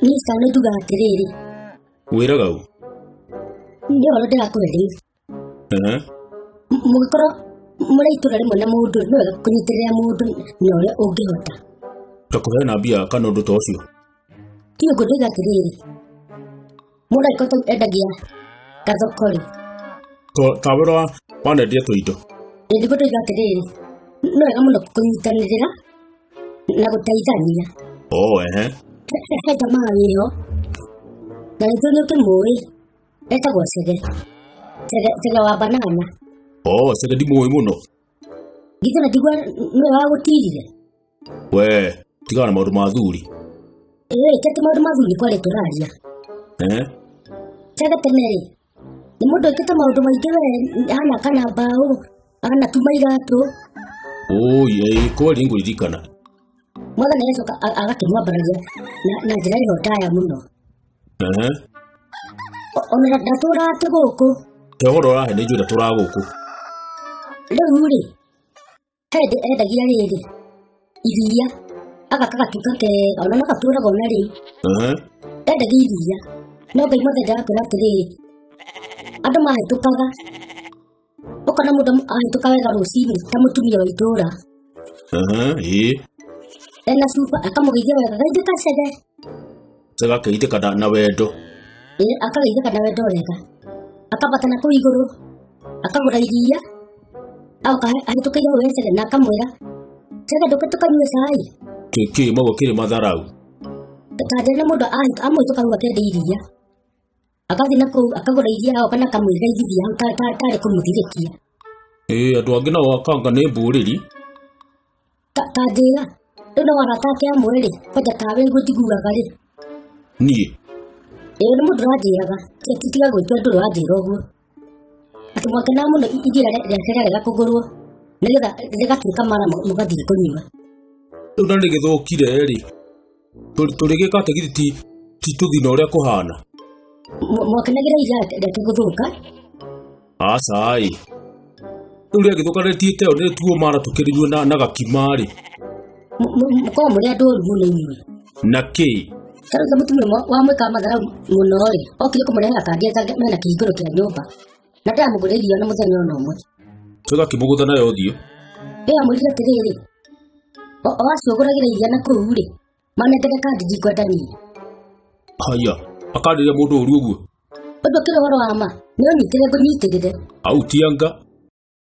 Ni sana duga atiriri. Wiraga u. Ndi wala ndirakureri. Mugikoro muri itura rimwe na mundu no kunyitirira mundu nore ungihota. Takuhe na bia kana undu ta ucio. Tiyo kudiga atiriri. Mura ikoto edagia kathokori. Tawira wanendia tuindo. Ndi kudiga atiriri. No ega muno kunyitanirira na gutaithania. Heta maawiro. Na nitone kemoi. Eta gwasege. Tega wa banana. Sege di moi muno. Gitana digwa no agutirire. We, tigana maundu mathuri. Tete maundu mathuri kwale turaria. Tega tenere. Ni mundu ikata maundu maingi we ana kana bao, ana tumairato. Kweli nguririkana. Mwana na Yesu agakimwa baragia na njira ihotaya muno. Ona ndatura tuguku. Tehoro rahe ni njira tura guku. Riu ri. Endagia riri. Iria. Agakagatuka ke ona nakatura gona ri. Endagia iria. No ngai mothe ndakura atiriri. Andu mahitukaga. Ukona mundu ahituka wega rucini ta mutumia wa itura. Ena supa akamugeithia wega gaithika cege. Cega keithika na wendo. Akageithika na wendo wega. Akabata na kuu iguru. Akagura iria. Ahitukagia we cege na akamwira. Cege nduke tukanyue cai. Kiki mago kiri matharau. Tandena mundu amwituka ruga kende iria. Akathi na kuu akagura iria ao kana akamwira ithithia tari kumuthirikia. Andu angi nao akanga ni mburiri. Tandira. Ino waratake amwere kwaja tawe gutigugaga ri. Nie. Ni mundu ranjiraga. Titiga gwitwa ndu ranjira uguo. Ati mwake na muno igira rya rega kugurwo. Nigetha rigatuika mara mugathire kunyua. Riu na rigithukire ri. Turigika atigiti ti tuthina uria kuhana. Mwake nagira igira rya kuguthuka. Acai. Riu rigithuka ritiite o ni tuo mara tukiririo na gakimari. Kwa muri andu muno inyui. Na ki? Karuga mutumia wa mwika mathara muno ri. Okire kumurehera kandi etange mena kihinguro kia nyumba. Na ndamuguriria na muthenya ono umwe. Tuga kimugutha nayo uthio. Amwirire atiriri. Wacuguragira iria na kuu ri. Manengere kandi ndikwenda nie. Haya, akandiria mundu uru uguo. Undu kire horo wa ma. Ni unyitirire ngũnyitirire. Au tianga.